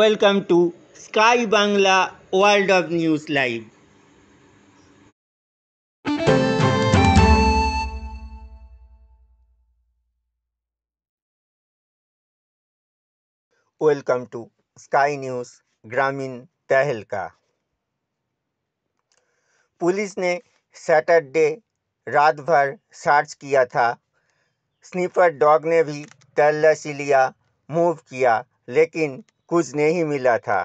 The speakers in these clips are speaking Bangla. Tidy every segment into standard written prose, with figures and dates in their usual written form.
Welcome to Sky Bangla World of News Live. Welcome to Sky News ग्रामीण तहलका। पुलिस ने सैटरडे रात भर सर्च किया था। स्नीपर डॉग ने भी तलाशी लिया, मूव किया, लेकिन कुछ नहीं मिला था।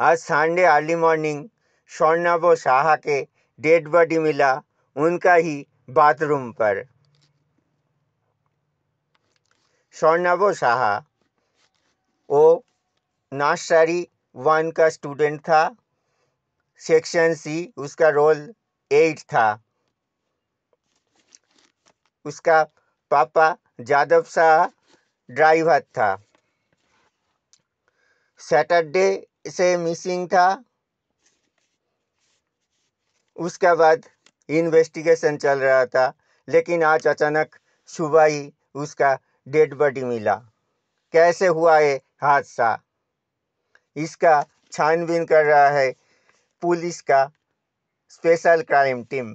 आज संडे अर्ली मॉर्निंग स्वर्णव साहा के डेड बॉडी मिला, उनका ही बाथरूम पर। स्वर्णव साहा वो नर्सरी 1 का स्टूडेंट था। सेक्शन सी उसका रोल 8 था। उसका पापा जादव शाह ड्राइवर था। सैटरडे से मिसिंग था। उसके बाद इन्वेस्टिगेशन चल रहा था, लेकिन आज अचानक सुबह ही उसका डेड बॉडी मिला। कैसे हुआ ये हादसा, इसका छानबीन कर रहा है पुलिस का special crime team.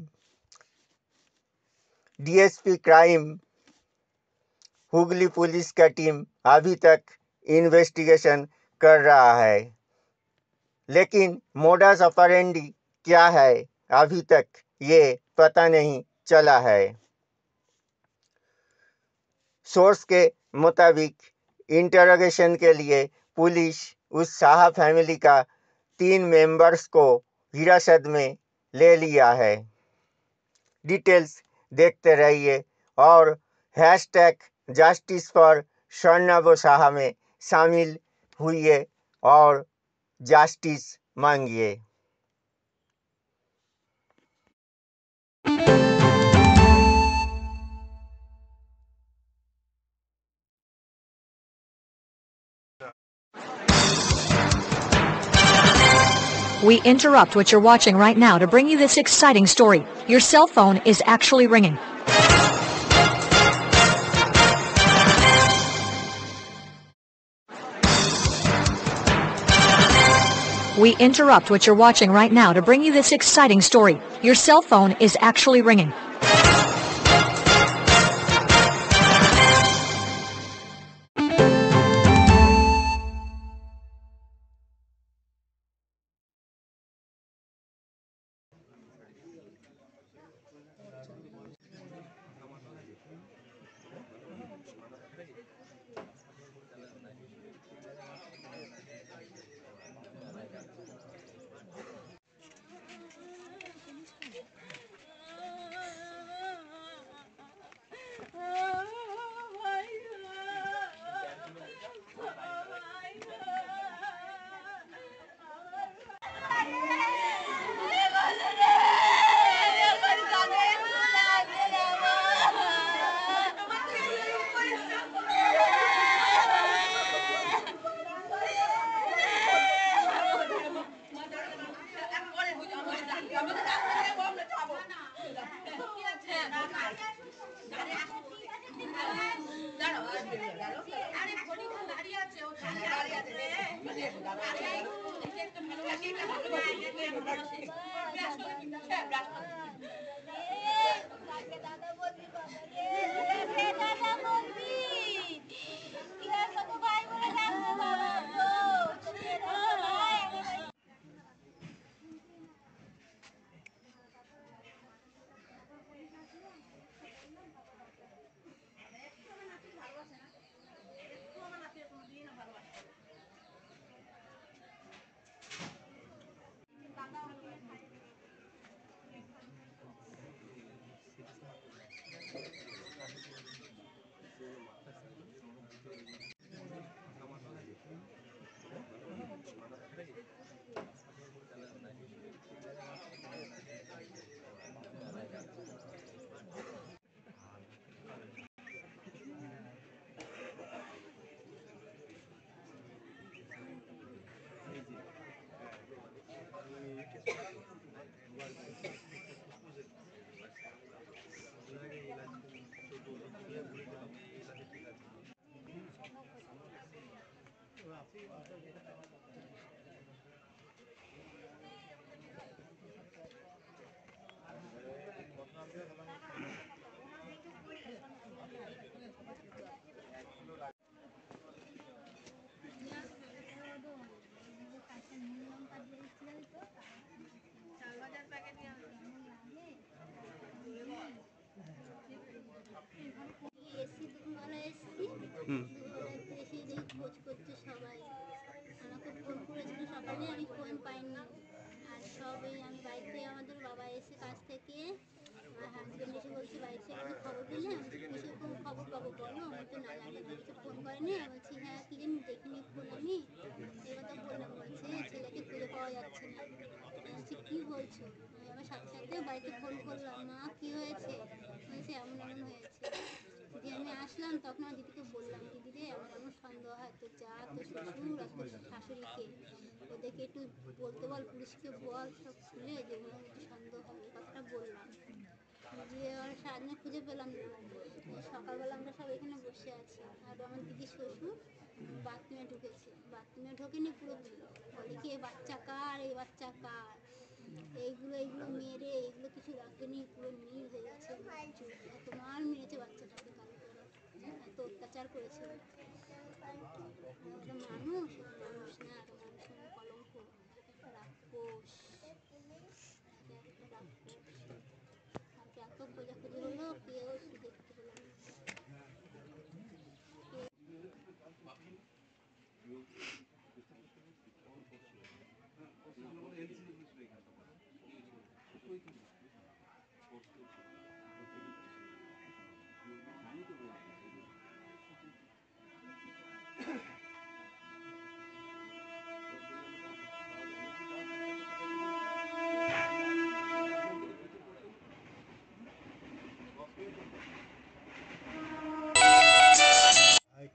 DSP crime Hooghly police का टीम अभी तक इन्वेस्टिगेशन कर रहा है, लेकिन मोडस ऑपरेंडी क्या है अभी तक ये पता नहीं चला है। सोर्स के मुताबिक इंटरोगेशन के लिए पुलिस उस शाह फैमिली का 3 मेंबर्स को हिरासत में ले लिया है। डिटेल्स देखते रहिए और #जस्टिस फॉर स्वर्णव शाह में शामिल हुइए और justice मांगिए। We interrupt what you're watching right now to bring you this exciting story. Your cell phone is actually ringing. We interrupt what you're watching right now to bring you this exciting story. Your cell phone is actually ringing. AC দুপুরবেলা এসছি, দুপুরবেলা এসে দেখি খোঁজ করছে সবাই। আমাকে ফোন করেছিল সকালে, আমি ফোন পাইনি। আর সবই আমি বাড়িতে, আমাদের বাবা এসে কাজ থেকে, আমার হাজব্যান্ড এসে বলছে বাড়ি থেকে কি খবর পেলে? আমি কিসের খবর পাবো বলো, আমি তো না জানি, কিছু ফোন করেনি। আমি বলছি হ্যাঁ কি জানি দেখিনি ফোন আমি, এই কথা বললাম। বলছে ছেলেকে খুঁজে পাওয়া যাচ্ছে না। আমি বলছি কী বলছো? আমি আবার সাথে সাথে বাড়িতে ফোন করলাম, মা কী হয়েছে? বলছে এমন এমন হয়েছে। দিয়ে আমি আসলাম, তখন আমার দিদিকে বললাম, দিদি রে আমার এমন সন্দেহ হয়, তোর যা, তোর শ্বশুর আর তোর শাশুড়িকে, ওদেরকে একটু বলতে বল, পুলিশকে বল সব খুলে, যে ওনার একটু সন্দেহ হয়, এই কথাটা বললাম। দিয়ে আর সারাদিনে খুঁজে পেলাম না। সকালবেলা আমরা সব এখানে বসে আছি, আর আমার দিদির শ্বশুর বাথরুমে ঢুকেছে, বাথরুমে ঢোকেনি পুরোপুরি, বলে কি এই বাচ্চা কার, এই বাচ্চা কার, এইগুলো মেরে, এইগুলো কিছু রাখেনি, পুরো নীল হয়ে গেছে। এত মার মেরেছে বাচ্চাটাকে, কালকে ওরা এত অত্যাচার করেছে। একটা মানুষ মানুষ না, একটা মানুষের কলঙ্ক, একটা রাক্ষস, একটা রাক্ষস। কালকে এত খোঁজাখুঁজি হলো, কেউ দেখতে পেলাম না।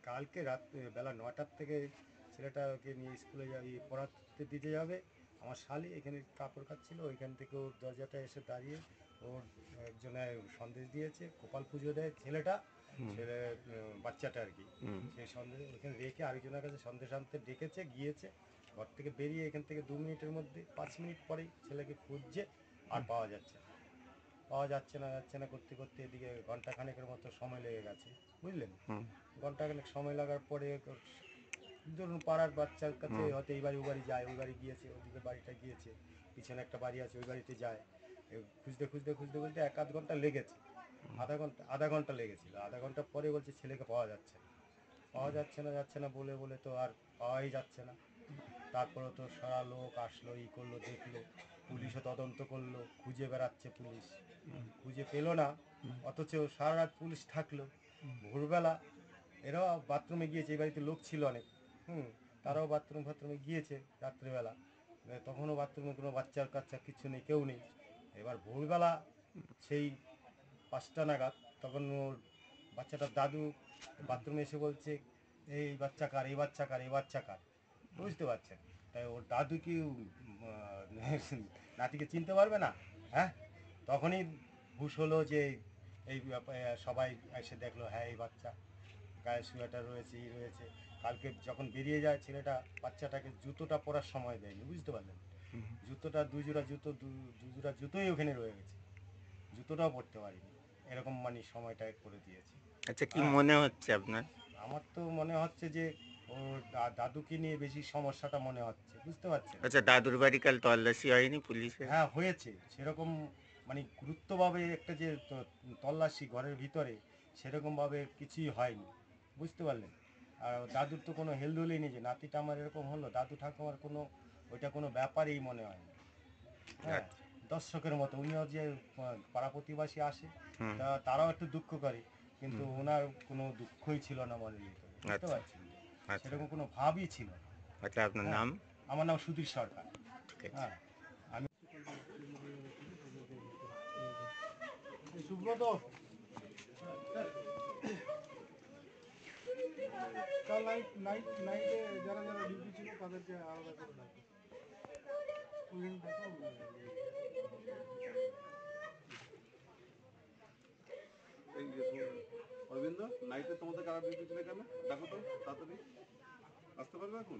কালকে রাত বেলা 9টার থেকে ছেলেটাকে নিয়ে স্কুলে পড়াতে দিতে যাবে। আমার শালি এখানে কাপড় কাচ্ছিল, ওইখান থেকে ওর দরজাটা এসে দাঁড়িয়ে ওর একজনে সন্দেশ দিয়েছে, গোপাল পুজো দেয় ছেলেটা, ছেলে বাচ্চাটা আর কি। সেই সন্দেশ ওইখানে রেখে আরেকজনের কাছে সন্দেশ আনতে ডেকেছে, গিয়েছে। ঘর থেকে বেরিয়ে এখান থেকে 2 মিনিটের মধ্যে, 5 মিনিট পরেই ছেলেকে খুঁজছে, আর পাওয়া যাচ্ছে না। পাওয়া যাচ্ছে না করতে করতে এদিকে ঘন্টাখানেকের মতো সময় লেগে গেছে, বুঝলেন। ঘন্টাখানেক সময় লাগার পরে ধরুন পাড়ার বাচ্চার কাছে হয়তো এই বাড়ি ও বাড়ি যায়, ওই বাড়ি গিয়েছে, ওদিকে বাড়িটা গিয়েছে, পিছনে একটা বাড়ি আছে ওই বাড়িতে যায়। খুঁজতে খুঁজতে খুঁজতে খুঁজতে 1-8 ঘন্টা লেগেছে, আধা ঘন্টা লেগেছিল। আধা ঘন্টা পরে বলছে ছেলেকে পাওয়া যাচ্ছে না, যাচ্ছে না বলে বলে তো আর পাওয়াই যাচ্ছে না। তারপরে তো সারা লোক আসলো, করলো, দেখলো, পুলিশও তদন্ত করলো, খুঁজে বেড়াচ্ছে পুলিশ, খুঁজে পেলো না। অথচ সারা রাত পুলিশ থাকলো, ভোরবেলা এরাও বাথরুমে গিয়েছে, এই বাড়িতে লোক ছিল অনেক, তারাও বাথরুমে গিয়েছে রাত্রেবেলা, তখনও বাথরুমে কোনো বাচ্চার কাচ্চা কিছু নেই, কেউ নেই। এবার ভোরবেলা সেই 5টা নাগাদ তখন ওর বাচ্চাটার দাদু বাথরুমে এসে বলছে এই বাচ্চা কার, এই বাচ্চা কার, এই বাচ্চা কার, বুঝতে পারছেন। তাই ওর দাদু কি নাতিকে চিনতে পারবে না? হ্যাঁ, তখনই হুঁশ হলো যে এই সবাই এসে দেখলো হ্যাঁ এই বাচ্চা, গায়ে সোয়েটার রয়েছে, রয়েছে। কালকে যখন বেরিয়ে যায় ছেলেটা, বাচ্চাটাকে জুতোটা পরার সময় দেয়নি, বুঝতে পারলেন। জুতোটা দু জোড়া জুতোই ওখানে রয়ে গেছে, জুতোটাও পরতে পারিনি, এরকম মানে সময়টা করে দিয়েছে। আচ্ছা, কি মনে হচ্ছে আপনার? আমার তো মনে হচ্ছে যে ওর দাদুকে নিয়ে বেশি সমস্যাটা মনে হচ্ছে, বুঝতে পারছেন। আচ্ছা, দাদুর বাড়ি কাল তল্লাশি হয়নি পুলিশের? হ্যাঁ হয়েছে, সেরকম মানে গুরুত্বভাবে একটা যে তল্লাশি ঘরের ভিতরে, সেরকমভাবে কিছুই হয়নি, বুঝতে পারলেন। আর দাদুর তো কোনো হেলদোলই নেই যে নাতিটা আমার এরকম হলো, দাদু ঠাকুমার কোনো ওইটা কোনো ব্যাপারই মনে হয় না। হ্যাঁ, আচ্ছা। দর্শকের মতো উনিও যে পাড়া প্রতিবাসী আসে, তারাও একটু দুঃখ করে, কিন্তু ওনার কোনো দুঃখই ছিল না মনের ভিতরে, বুঝতে আচ্ছা পারছেন। আচ্ছা সেরকম কোনো ভাবই ছিল না। আচ্ছা, আপনার হ্যাঁ, নাম? আমার নাম সুধীর সরকার। ঠিক আছে। হ্যাঁ, আমি সুব্রত কাল নাইটে যারা যারা ডিউটি ছিল তাদেরকে আলাদা করে ডাকো, অরবিন্দ নাইটে তোমাদের কারা ডিউটি ছিল কেন? দেখো তো তাড়াতাড়ি। আসতে পারবে এখন?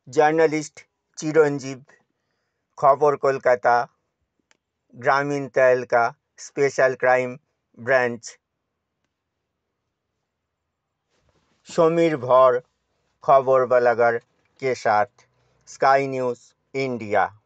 জার্নালিস্ট চিরঞ্জীব, খবর কলকাতা, ग्रामीण तहलका स्पेशल क्राइम ब्रांच। समीर भौर खबर बलागर के साथ स्काई न्यूज़ इंडिया।